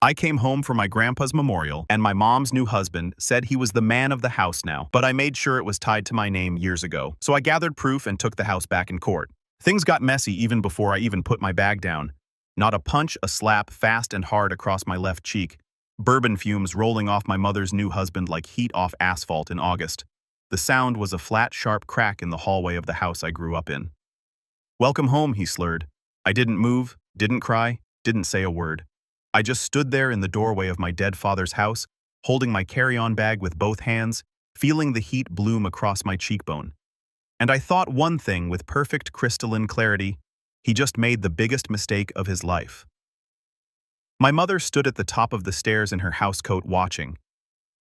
I came home for my grandpa's memorial, and my mom's new husband said he was the man of the house now, but I made sure it was tied to my name years ago. So I gathered proof and took the house back in court. Things got messy even before I even put my bag down. Not a punch, a slap, fast and hard across my left cheek. Bourbon fumes rolling off my mother's new husband like heat off asphalt in August. The sound was a flat, sharp crack in the hallway of the house I grew up in. "Welcome home," he slurred. I didn't move, didn't cry, didn't say a word. I just stood there in the doorway of my dead father's house, holding my carry-on bag with both hands, feeling the heat bloom across my cheekbone. And I thought one thing with perfect crystalline clarity: he just made the biggest mistake of his life. My mother stood at the top of the stairs in her housecoat watching.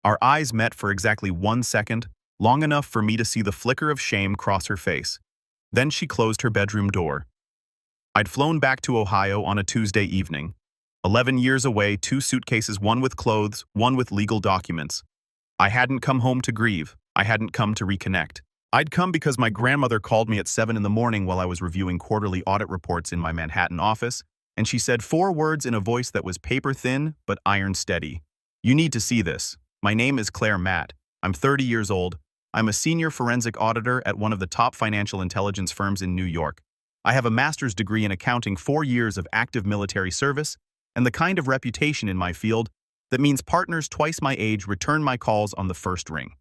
Our eyes met for exactly 1 second, long enough for me to see the flicker of shame cross her face. Then she closed her bedroom door. I'd flown back to Ohio on a Tuesday evening. 11 years away, 2 suitcases, one with clothes, one with legal documents. I hadn't come home to grieve. I hadn't come to reconnect. I'd come because my grandmother called me at 7 in the morning while I was reviewing quarterly audit reports in my Manhattan office, and she said 4 words in a voice that was paper thin but iron steady. "You need to see this. My name is Claire Matt. I'm 30 years old. I'm a senior forensic auditor at one of the top financial intelligence firms in New York. I have a master's degree in accounting, 4 years of active military service, and the kind of reputation in my field that means partners twice my age return my calls on the first ring.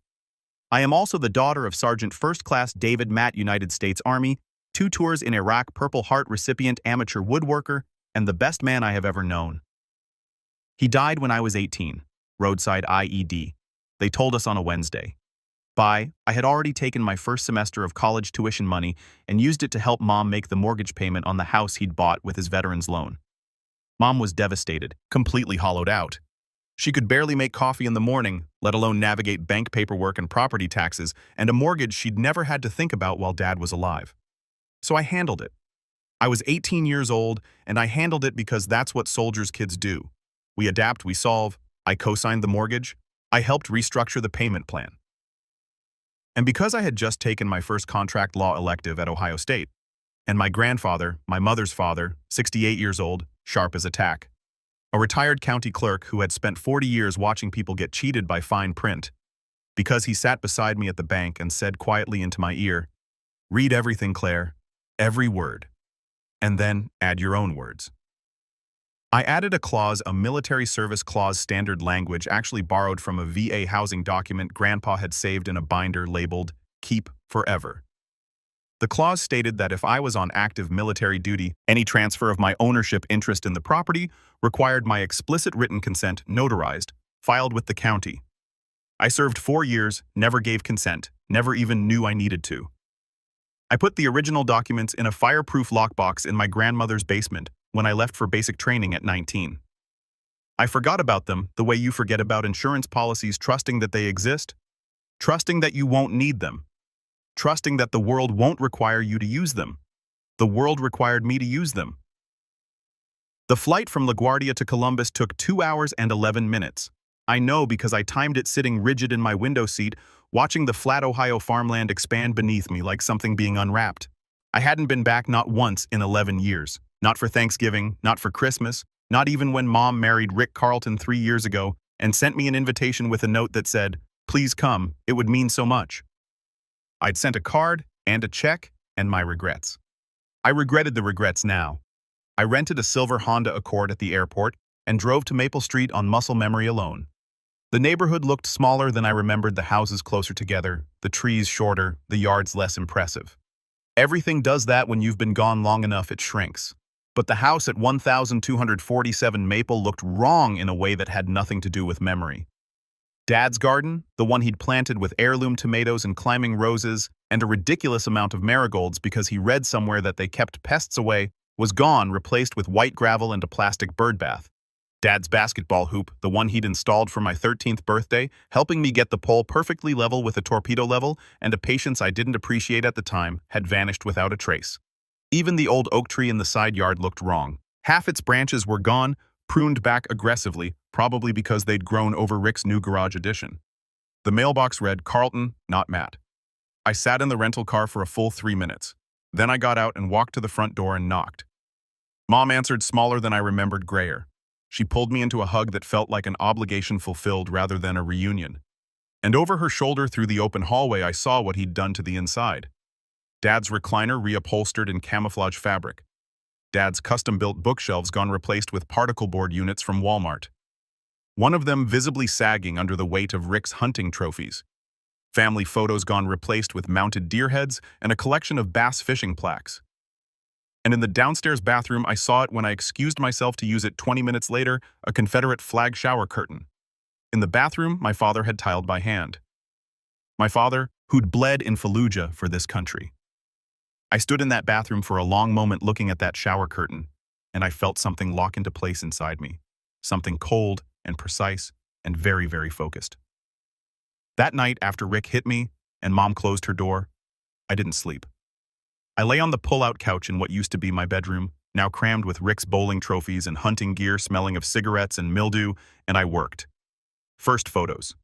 I am also the daughter of Sergeant First Class David Matt, United States Army, 2 tours in Iraq, Purple Heart recipient, amateur woodworker, and the best man I have ever known. He died when I was 18, roadside IED. They told us on a Wednesday. I had already taken my first semester of college tuition money and used it to help Mom make the mortgage payment on the house he'd bought with his veteran's loan. Mom was devastated, completely hollowed out. She could barely make coffee in the morning, let alone navigate bank paperwork and property taxes, and a mortgage she'd never had to think about while Dad was alive. So I handled it. I was 18 years old, and I handled it because that's what soldiers' kids do. We adapt, we solve. I co-signed the mortgage. I helped restructure the payment plan. And because I had just taken my first contract law elective at Ohio State, and my grandfather, my mother's father, 68 years old, sharp as a tack, a retired county clerk who had spent 40 years watching people get cheated by fine print, because he sat beside me at the bank and said quietly into my ear, "Read everything, Claire, every word, and then add your own words." I added a clause, a military service clause, standard language actually borrowed from a VA housing document Grandpa had saved in a binder labeled, "Keep Forever." The clause stated that if I was on active military duty, any transfer of my ownership interest in the property required my explicit written consent notarized, filed with the county. I served 4 years, never gave consent, never even knew I needed to. I put the original documents in a fireproof lockbox in my grandmother's basement when I left for basic training at 19. I forgot about them the way you forget about insurance policies, trusting that they exist, trusting that you won't need them, trusting that the world won't require you to use them. The world required me to use them. The flight from LaGuardia to Columbus took 2 hours and 11 minutes. I know because I timed it sitting rigid in my window seat, watching the flat Ohio farmland expand beneath me like something being unwrapped. I hadn't been back not once in 11 years. Not for Thanksgiving, not for Christmas, not even when Mom married Rick Carlton 3 years ago and sent me an invitation with a note that said, "Please come, it would mean so much." I'd sent a card and a check and my regrets. I regretted the regrets now. I rented a silver Honda Accord at the airport and drove to Maple Street on muscle memory alone. The neighborhood looked smaller than I remembered, the houses closer together, the trees shorter, the yards less impressive. Everything does that when you've been gone long enough, it shrinks. But the house at 1247 Maple looked wrong in a way that had nothing to do with memory. Dad's garden, the one he'd planted with heirloom tomatoes and climbing roses and a ridiculous amount of marigolds because he read somewhere that they kept pests away, was gone, replaced with white gravel and a plastic bird bath. Dad's basketball hoop, the one he'd installed for my 13th birthday, helping me get the pole perfectly level with a torpedo level and a patience I didn't appreciate at the time, had vanished without a trace. Even the old oak tree in the side yard looked wrong. Half its branches were gone, pruned back aggressively, probably because they'd grown over Rick's new garage addition. The mailbox read, "Carlton, not Matt." I sat in the rental car for a full 3 minutes. Then I got out and walked to the front door and knocked. Mom answered, smaller than I remembered, grayer. She pulled me into a hug that felt like an obligation fulfilled rather than a reunion. And over her shoulder through the open hallway, I saw what he'd done to the inside. Dad's recliner reupholstered in camouflage fabric. Dad's custom-built bookshelves gone replaced with particle board units from Walmart. One of them visibly sagging under the weight of Rick's hunting trophies. Family photos gone replaced with mounted deer heads and a collection of bass fishing plaques. And in the downstairs bathroom, I saw it when I excused myself to use it 20 minutes later, a Confederate flag shower curtain. In the bathroom, my father had tiled by hand. My father, who'd bled in Fallujah for this country. I stood in that bathroom for a long moment looking at that shower curtain, and I felt something lock into place inside me. Something cold and precise and very, very focused. That night, after Rick hit me and Mom closed her door, I didn't sleep. I lay on the pull-out couch in what used to be my bedroom, now crammed with Rick's bowling trophies and hunting gear smelling of cigarettes and mildew, and I worked. First, photos.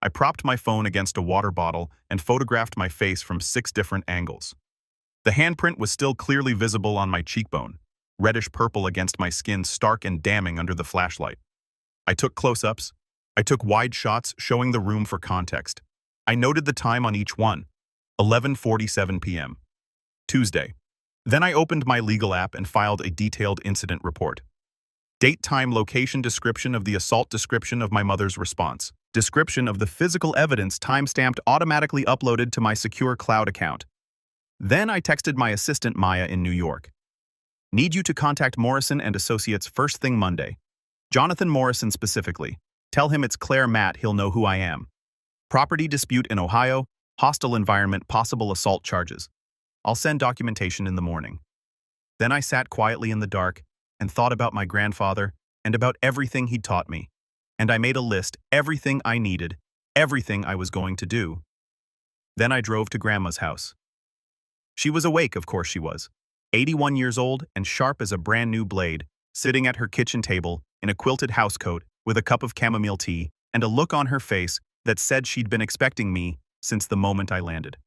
I propped my phone against a water bottle and photographed my face from 6 different angles. The handprint was still clearly visible on my cheekbone, reddish-purple against my skin, stark and damning under the flashlight. I took close-ups. I took wide shots showing the room for context. I noted the time on each one, 11:47 p.m. Tuesday. Then I opened my legal app and filed a detailed incident report. Date, time, location, description of the assault, description of my mother's response, description of the physical evidence, timestamped, automatically uploaded to my secure cloud account. Then I texted my assistant Maya in New York. Need you to contact Morrison and Associates first thing Monday. Jonathan Morrison specifically. Tell him it's Claire Matt, he'll know who I am. Property dispute in Ohio, hostile environment, possible assault charges. I'll send documentation in the morning. Then I sat quietly in the dark and thought about my grandfather and about everything he'd taught me. And I made a list, everything I needed, everything I was going to do. Then I drove to Grandma's house. She was awake, of course she was, 81 years old and sharp as a brand new blade, sitting at her kitchen table in a quilted housecoat with a cup of chamomile tea and a look on her face that said she'd been expecting me since the moment I landed.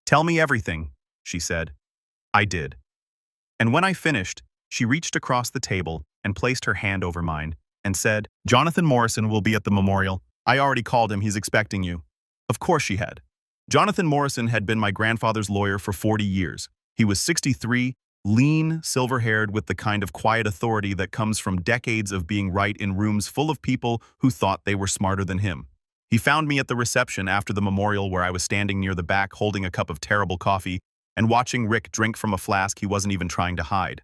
Tell me everything, she said. I did. And when I finished, she reached across the table and placed her hand over mine and said, Jonathan Morrison will be at the memorial. I already called him, he's expecting you. Of course she had. Jonathan Morrison had been my grandfather's lawyer for 40 years. He was 63, lean, silver-haired, with the kind of quiet authority that comes from decades of being right in rooms full of people who thought they were smarter than him. He found me at the reception after the memorial where I was standing near the back holding a cup of terrible coffee and watching Rick drink from a flask he wasn't even trying to hide.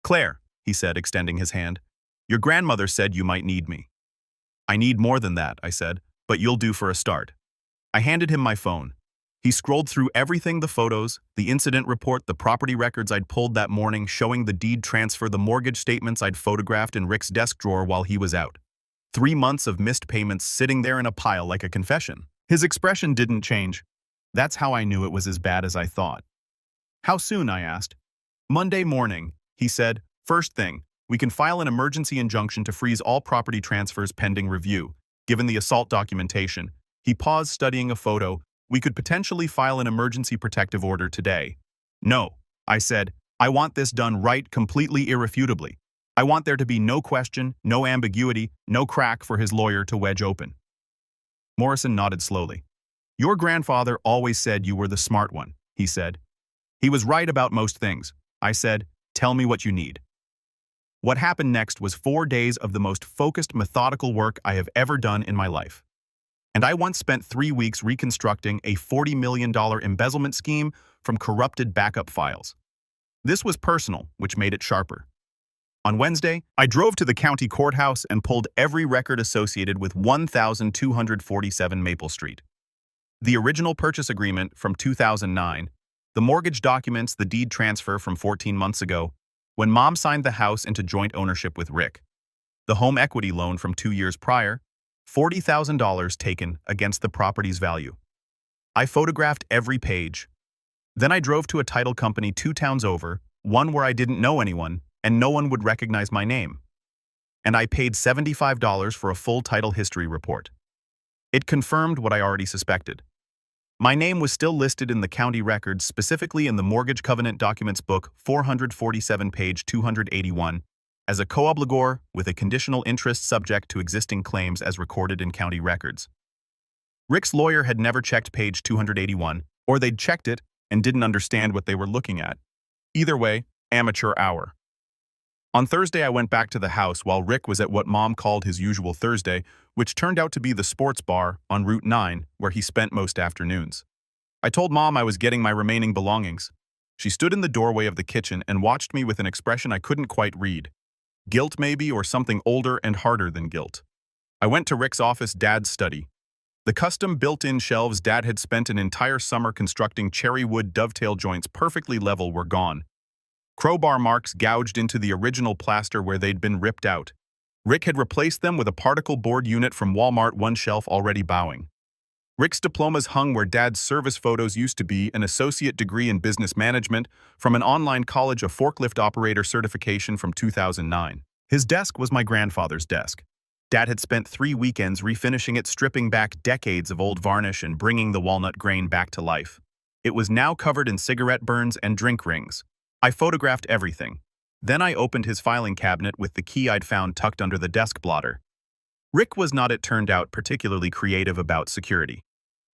Claire, he said, extending his hand, your grandmother said you might need me. I need more than that, I said, but you'll do for a start. I handed him my phone. He scrolled through everything, the photos, the incident report, the property records I'd pulled that morning showing the deed transfer, the mortgage statements I'd photographed in Rick's desk drawer while he was out. 3 months of missed payments sitting there in a pile like a confession. His expression didn't change. That's how I knew it was as bad as I thought. How soon, I asked. Monday morning, he said. First thing, we can file an emergency injunction to freeze all property transfers pending review. Given the assault documentation, he paused, studying a photo. We could potentially file an emergency protective order today. No, I said, I want this done right, completely irrefutably. I want there to be no question, no ambiguity, no crack for his lawyer to wedge open. Morrison nodded slowly. Your grandfather always said you were the smart one, he said. He was right about most things. I said, tell me what you need. What happened next was 4 days of the most focused, methodical work I have ever done in my life. And I once spent 3 weeks reconstructing a $40 million embezzlement scheme from corrupted backup files. This was personal, which made it sharper. On Wednesday, I drove to the county courthouse and pulled every record associated with 1247 Maple Street. The original purchase agreement from 2009, the mortgage documents, the deed transfer from 14 months ago, when Mom signed the house into joint ownership with Rick. The home equity loan from 2 years prior, $40,000 taken against the property's value. I photographed every page. Then I drove to a title company 2 towns over, one where I didn't know anyone, and no one would recognize my name. And I paid $75 for a full title history report. It confirmed what I already suspected. My name was still listed in the county records, specifically in the Mortgage Covenant Documents Book 447, page 281, as a co-obligor with a conditional interest subject to existing claims as recorded in county records. Rick's lawyer had never checked page 281, or they'd checked it and didn't understand what they were looking at. Either way, amateur hour. On Thursday, I went back to the house while Rick was at what Mom called his usual Thursday, which turned out to be the sports bar on Route 9, where he spent most afternoons. I told Mom I was getting my remaining belongings. She stood in the doorway of the kitchen and watched me with an expression I couldn't quite read. Guilt maybe, or something older and harder than guilt. I went to Rick's office, Dad's study. The custom built-in shelves Dad had spent an entire summer constructing cherry wood dovetail joints perfectly level were gone. Crowbar marks gouged into the original plaster where they'd been ripped out. Rick had replaced them with a particle board unit from Walmart, one shelf already bowing. Rick's diplomas hung where Dad's service photos used to be, an associate degree in business management from an online college, a forklift operator certification from 2009. His desk was my grandfather's desk. Dad had spent 3 weekends refinishing it, stripping back decades of old varnish and bringing the walnut grain back to life. It was now covered in cigarette burns and drink rings. I photographed everything. Then I opened his filing cabinet with the key I'd found tucked under the desk blotter. Rick was not, it turned out, particularly creative about security.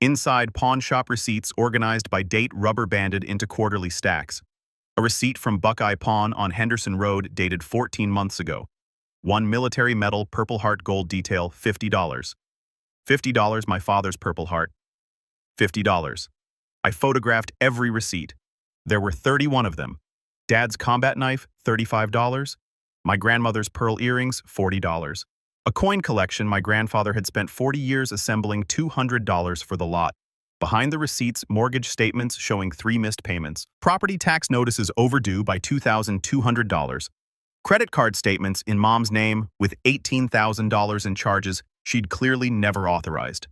Inside, pawn shop receipts organized by date rubber-banded into quarterly stacks. A receipt from Buckeye Pawn on Henderson Road dated 14 months ago. 1 military medal Purple Heart gold detail, $50. $50, my father's Purple Heart. $50. I photographed every receipt. There were 31 of them. Dad's combat knife, $35. My grandmother's pearl earrings, $40. A coin collection my grandfather had spent 40 years assembling, $200 for the lot. Behind the receipts, mortgage statements showing 3 missed payments. Property tax notices overdue by $2,200. Credit card statements in Mom's name with $18,000 in charges she'd clearly never authorized.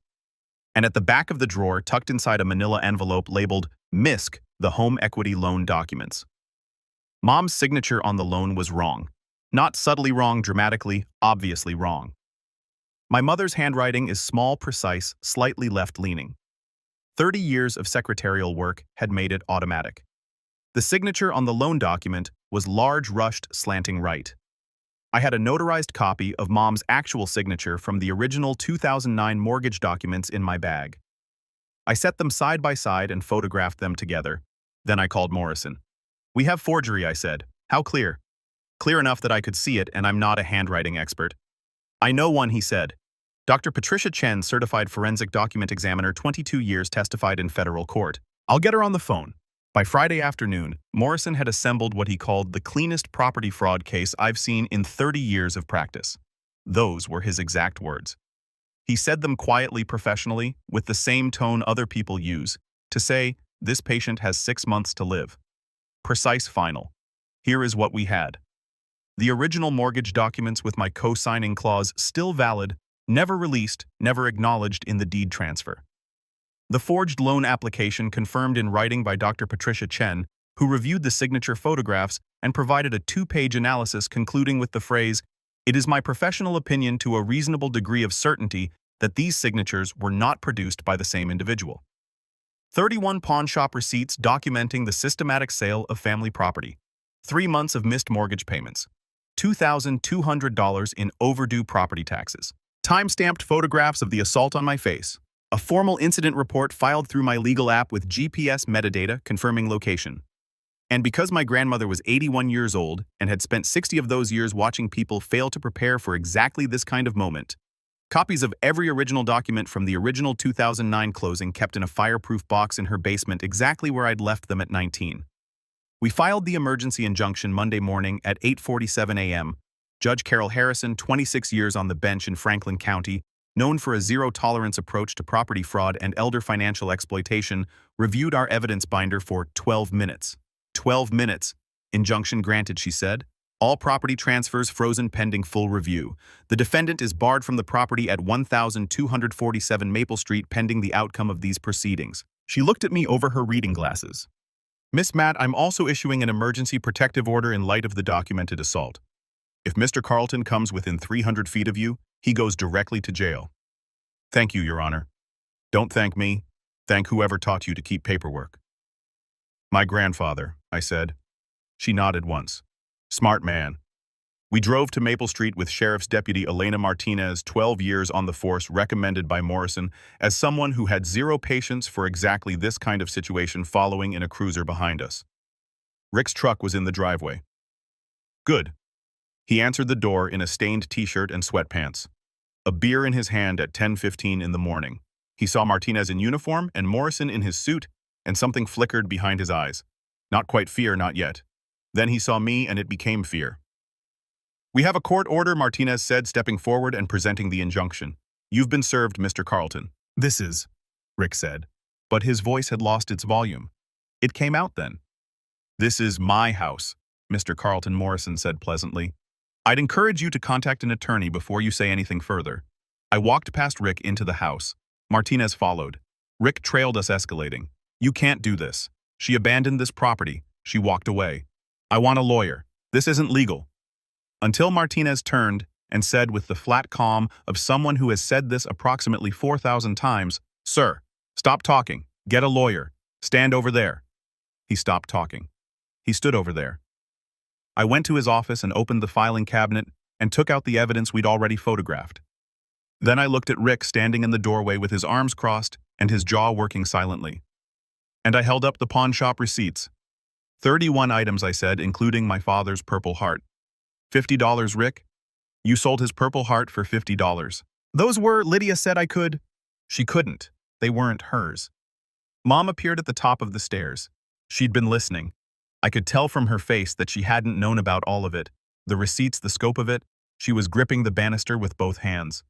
And at the back of the drawer, tucked inside a manila envelope labeled MISC, the home equity loan documents. Mom's signature on the loan was wrong. Not subtly wrong, dramatically, obviously wrong. My mother's handwriting is small, precise, slightly left-leaning. 30 years of secretarial work had made it automatic. The signature on the loan document was large, rushed, slanting right. I had a notarized copy of Mom's actual signature from the original 2009 mortgage documents in my bag. I set them side by side and photographed them together. Then I called Morrison. "We have forgery," I said. "How clear?" "Clear enough that I could see it, and I'm not a handwriting expert." "I know one," he said. Dr. Patricia Chen, certified forensic document examiner, 22 years, testified in federal court. "I'll get her on the phone." By Friday afternoon, Morrison had assembled what he called the cleanest property fraud case I've seen in 30 years of practice. Those were his exact words. He said them quietly, professionally, with the same tone other people use, to say, "This patient has 6 months to live." Precise, final. Here is what we had. The original mortgage documents with my co-signing clause still valid, never released, never acknowledged in the deed transfer. The forged loan application confirmed in writing by Dr. Patricia Chen, who reviewed the signature photographs and provided a 2-page analysis concluding with the phrase, "It is my professional opinion to a reasonable degree of certainty that these signatures were not produced by the same individual." 31 pawnshop receipts documenting the systematic sale of family property. 3 months of missed mortgage payments. $2,200 in overdue property taxes. Time-stamped photographs of the assault on my face. A formal incident report filed through my legal app with GPS metadata confirming location. And because my grandmother was 81 years old and had spent 60 of those years watching people fail to prepare for exactly this kind of moment, copies of every original document from the original 2009 closing kept in a fireproof box in her basement exactly where I'd left them at 19. We filed the emergency injunction Monday morning at 8:47 a.m. Judge Carol Harrison, 26 years on the bench in Franklin County, known for a zero-tolerance approach to property fraud and elder financial exploitation, reviewed our evidence binder for 12 minutes. 12 minutes. Injunction granted, she said. All property transfers frozen pending full review. The defendant is barred from the property at 1247 Maple Street pending the outcome of these proceedings. She looked at me over her reading glasses. "Miss Matt, I'm also issuing an emergency protective order in light of the documented assault. If Mr. Carlton comes within 300 feet of you, he goes directly to jail." "Thank you, Your Honor." "Don't thank me. Thank whoever taught you to keep paperwork." "My grandfather," I said. She nodded once. "Smart man." We drove to Maple Street with Sheriff's Deputy Elena Martinez, 12 years on the force, recommended by Morrison as someone who had zero patience for exactly this kind of situation, following in a cruiser behind us. Rick's truck was in the driveway. Good. He answered the door in a stained t-shirt and sweatpants, a beer in his hand at 10:15 in the morning. He saw Martinez in uniform and Morrison in his suit, and something flickered behind his eyes. Not quite fear, not yet. Then he saw me, and it became fear. "We have a court order," Martinez said, stepping forward and presenting the injunction. "You've been served, Mr. Carlton." "This is," Rick said, but his voice had lost its volume. It came out then. "This is my house," Mr. Carlton, Morrison said pleasantly. "I'd encourage you to contact an attorney before you say anything further." I walked past Rick into the house. Martinez followed. Rick trailed us, escalating. "You can't do this. She abandoned this property. She walked away. I want a lawyer. This isn't legal." Until Martinez turned and said with the flat calm of someone who has said this approximately 4,000 times, "Sir, stop talking. Get a lawyer. Stand over there." He stopped talking. He stood over there. I went to his office and opened the filing cabinet and took out the evidence we'd already photographed. Then I looked at Rick standing in the doorway with his arms crossed and his jaw working silently. And I held up the pawn shop receipts. 31 items, I said, including my father's Purple Heart. $50, Rick? You sold his Purple Heart for $50. Those were, Lydia said I could. She couldn't. They weren't hers. Mom appeared at the top of the stairs. She'd been listening. I could tell from her face that she hadn't known about all of it, the receipts, the scope of it. She was gripping the banister with both hands.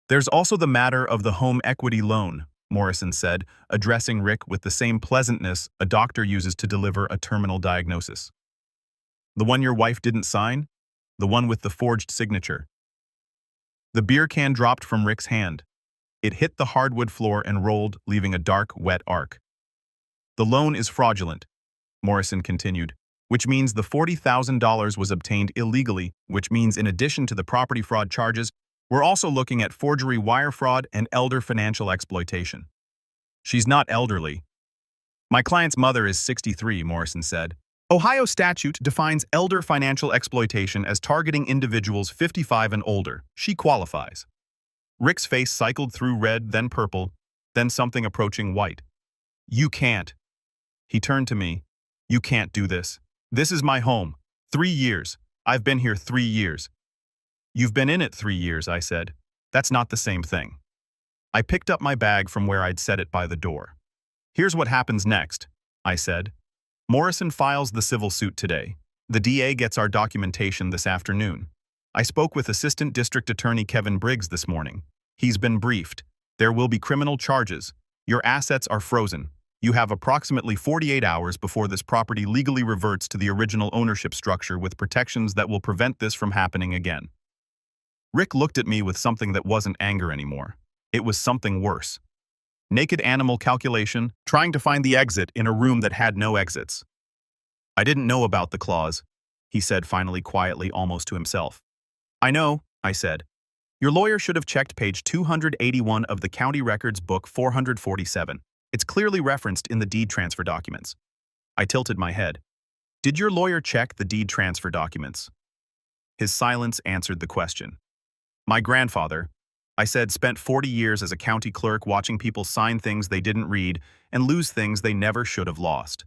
"There's also the matter of the home equity loan," Morrison said, addressing Rick with the same pleasantness a doctor uses to deliver a terminal diagnosis. "The one your wife didn't sign? The one with the forged signature." The beer can dropped from Rick's hand. It hit the hardwood floor and rolled, leaving a dark, wet arc. "The loan is fraudulent," Morrison continued, "which means the $40,000 was obtained illegally, which means in addition to the property fraud charges, we're also looking at forgery, wire fraud, and elder financial exploitation." "She's not elderly." "My client's mother is 63, Morrison said. "Ohio statute defines elder financial exploitation as targeting individuals 55 and older. She qualifies." Rick's face cycled through red, then purple, then something approaching white. "You can't." He turned to me. "You can't do this. This is my home. 3 years. I've been here 3 years. "You've been in it 3 years, I said. "That's not the same thing." I picked up my bag from where I'd set it by the door. "Here's what happens next," I said. "Morrison files the civil suit today. The DA gets our documentation this afternoon. I spoke with Assistant District Attorney Kevin Briggs this morning. He's been briefed. There will be criminal charges. Your assets are frozen. You have approximately 48 hours before this property legally reverts to the original ownership structure with protections that will prevent this from happening again." Rick looked at me with something that wasn't anger anymore. It was something worse. Naked animal calculation, trying to find the exit in a room that had no exits. "I didn't know about the clause," he said finally, quietly, almost to himself. "I know," I said. "Your lawyer should have checked page 281 of the County Records Book 447. It's clearly referenced in the deed transfer documents." I tilted my head. "Did your lawyer check the deed transfer documents?" His silence answered the question. "My grandfather," I said, "spent 40 years as a county clerk watching people sign things they didn't read and lose things they never should have lost."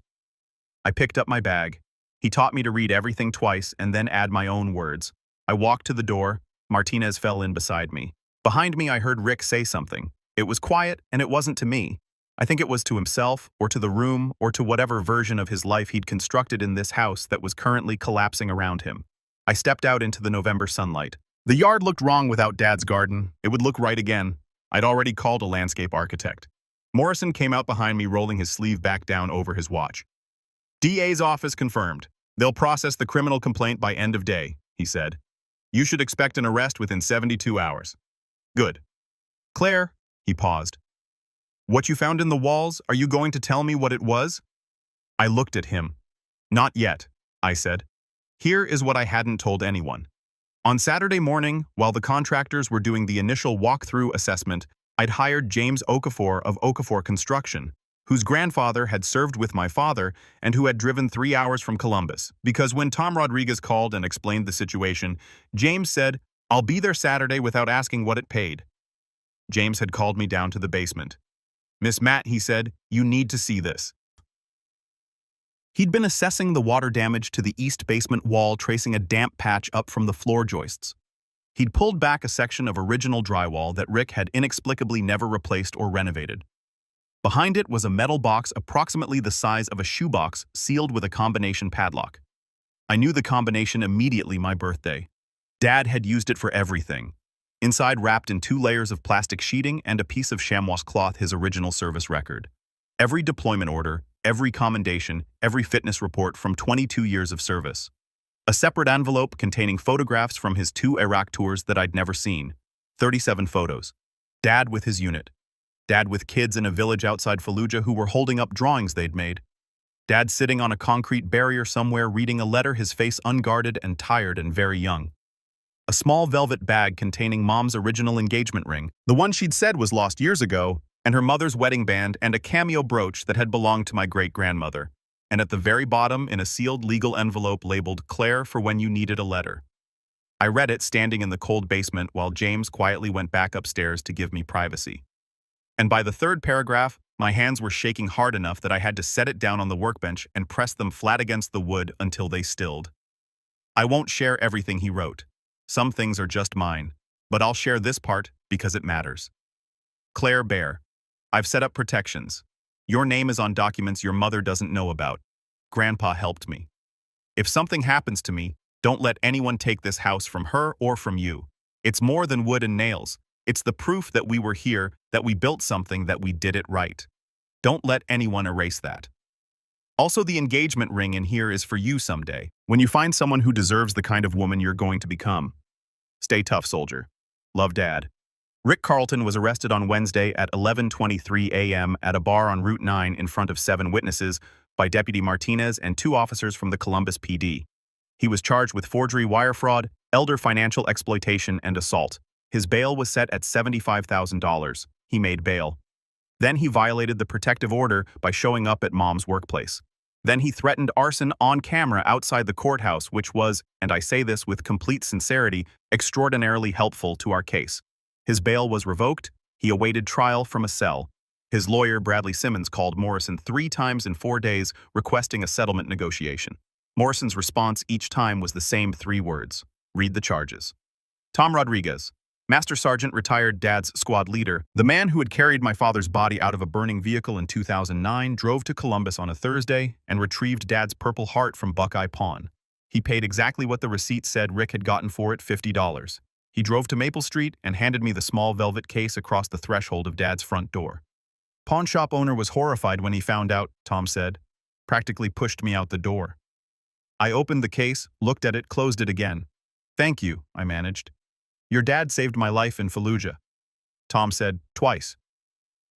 I picked up my bag. He taught me to read everything twice and then add my own words. I walked to the door. Martinez fell in beside me. Behind me, I heard Rick say something. It was quiet, and it wasn't to me. I think it was to himself, or to the room, or to whatever version of his life he'd constructed in this house that was currently collapsing around him. I stepped out into the November sunlight. The yard looked wrong without Dad's garden. It would look right again. I'd already called a landscape architect. Morrison came out behind me, rolling his sleeve back down over his watch. "DA's office confirmed. They'll process the criminal complaint by end of day," he said. "You should expect an arrest within 72 hours. "Good. Claire," he paused. "What you found in the walls, are you going to tell me what it was?" I looked at him. "Not yet," I said. "Here is what I hadn't told anyone. On Saturday morning, while the contractors were doing the initial walkthrough assessment, I'd hired James Okafor of Okafor Construction, whose grandfather had served with my father and who had driven 3 hours from Columbus, because when Tom Rodriguez called and explained the situation, James said, "I'll be there Saturday," without asking what it paid. James had called me down to the basement. "Miss Matt," he said, "you need to see this." He'd been assessing the water damage to the east basement wall, tracing a damp patch up from the floor joists. He'd pulled back a section of original drywall that Rick had inexplicably never replaced or renovated. Behind it was a metal box approximately the size of a shoebox, sealed with a combination padlock. I knew the combination immediately. My birthday. Dad had used it for everything. Inside, wrapped in 2 layers of plastic sheeting and a piece of chamois cloth, his original service record. Every deployment order, every commendation, every fitness report from 22 years of service. A separate envelope containing photographs from his 2 Iraq tours that I'd never seen. 37 photos. Dad with his unit. Dad with kids in a village outside Fallujah who were holding up drawings they'd made. Dad sitting on a concrete barrier somewhere reading a letter, his face unguarded and tired and very young. A small velvet bag containing Mom's original engagement ring, the one she'd said was lost years ago, and her mother's wedding band, and a cameo brooch that had belonged to my great-grandmother. And at the very bottom, in a sealed legal envelope labeled "Claire for when you needed a letter." I read it standing in the cold basement while James quietly went back upstairs to give me privacy. And by the 3rd paragraph, my hands were shaking hard enough that I had to set it down on the workbench and press them flat against the wood until they stilled. I won't share everything he wrote. Some things are just mine, but I'll share this part because it matters. Claire Bear, I've set up protections. Your name is on documents your mother doesn't know about. Grandpa helped me. If something happens to me, don't let anyone take this house from her or from you. It's more than wood and nails. It's the proof that we were here, that we built something, that we did it right. Don't let anyone erase that. Also, the engagement ring in here is for you someday, when you find someone who deserves the kind of woman you're going to become. Stay tough, soldier. Love, Dad. Rick Carlton was arrested on Wednesday at 11:23 a.m. at a bar on Route 9 in front of 7 witnesses by Deputy Martinez and 2 officers from the Columbus PD. He was charged with forgery, wire fraud, elder financial exploitation, and assault. His bail was set at $75,000. He made bail. Then he violated the protective order by showing up at Mom's workplace. Then he threatened arson on camera outside the courthouse, which was, and I say this with complete sincerity, extraordinarily helpful to our case. His bail was revoked. He awaited trial from a cell. His lawyer, Bradley Simmons, called Morrison 3 times in 4 days, requesting a settlement negotiation. Morrison's response each time was the same 3 words: read the charges. Tom Rodriguez, Master Sergeant, retired Dad's squad leader, the man who had carried my father's body out of a burning vehicle in 2009, drove to Columbus on a Thursday and retrieved Dad's Purple Heart from Buckeye Pawn. He paid exactly what the receipt said Rick had gotten for it, $50. He drove to Maple Street and handed me the small velvet case across the threshold of Dad's front door. Pawn shop owner was horrified when he found out, Tom said. Practically pushed me out the door. I opened the case, looked at it, closed it again. Thank you, I managed. Your dad saved my life in Fallujah. Tom said, twice.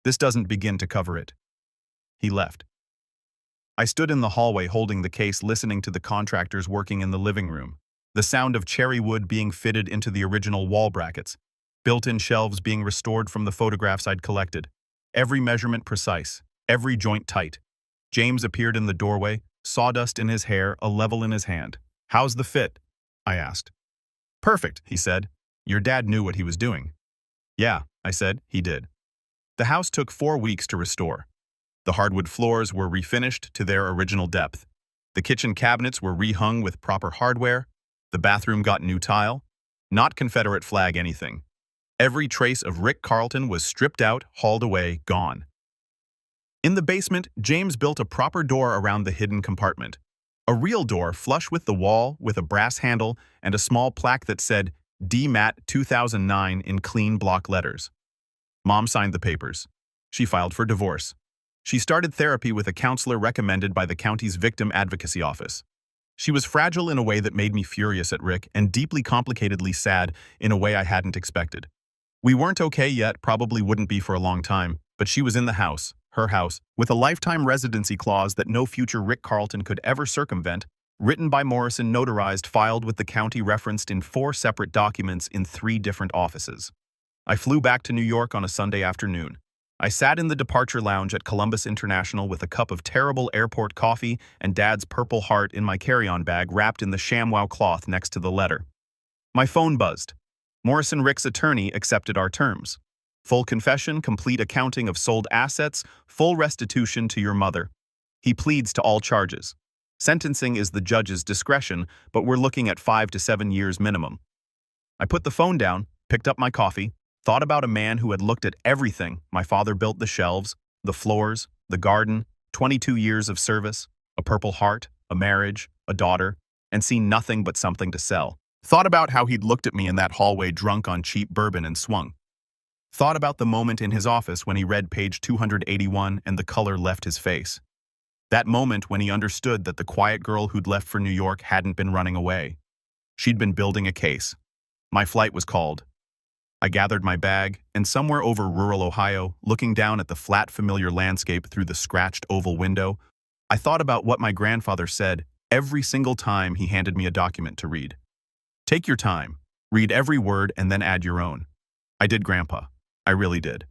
This doesn't begin to cover it. He left. I stood in the hallway holding the case, listening to the contractors working in the living room. The sound of cherry wood being fitted into the original wall brackets. Built-in shelves being restored from the photographs I'd collected. Every measurement precise. Every joint tight. James appeared in the doorway, sawdust in his hair, a level in his hand. How's the fit? I asked. Perfect, he said. Your dad knew what he was doing. Yeah, I said, he did. The house took 4 weeks to restore. The hardwood floors were refinished to their original depth. The kitchen cabinets were rehung with proper hardware. The bathroom got new tile. Not Confederate flag anything. Every trace of Rick Carlton was stripped out, hauled away, gone. In the basement, James built a proper door around the hidden compartment. A real door flush with the wall with a brass handle and a small plaque that said, DMAT 2009 in clean block letters. Mom signed the papers. She filed for divorce. She started therapy with a counselor recommended by the county's Victim Advocacy Office. She was fragile in a way that made me furious at Rick and deeply complicatedly sad in a way I hadn't expected. We weren't okay yet, probably wouldn't be for a long time, but she was in the house, her house, with a lifetime residency clause that no future Rick Carlton could ever circumvent, written by Morrison, notarized, filed with the county, referenced in 4 separate documents in 3 different offices. I flew back to New York on a Sunday afternoon. I sat in the departure lounge at Columbus International with a cup of terrible airport coffee and Dad's Purple Heart in my carry-on bag wrapped in the ShamWow cloth next to the letter. My phone buzzed. Morrison Rick's attorney accepted our terms. Full confession, complete accounting of sold assets, full restitution to your mother. He pleads to all charges. Sentencing is the judge's discretion, but we're looking at 5 to 7 years minimum. I put the phone down, picked up my coffee, thought about a man who had looked at everything. My father built the shelves, the floors, the garden, 22 years of service, a Purple Heart, a marriage, a daughter, and seen nothing but something to sell. Thought about how he'd looked at me in that hallway drunk on cheap bourbon and swung. Thought about the moment in his office when he read page 281 and the color left his face. That moment when he understood that the quiet girl who'd left for New York hadn't been running away. She'd been building a case. My flight was called. I gathered my bag, and somewhere over rural Ohio, looking down at the flat, familiar landscape through the scratched oval window, I thought about what my grandfather said every single time he handed me a document to read. Take your time, read every word, and then add your own. I did, Grandpa. I really did.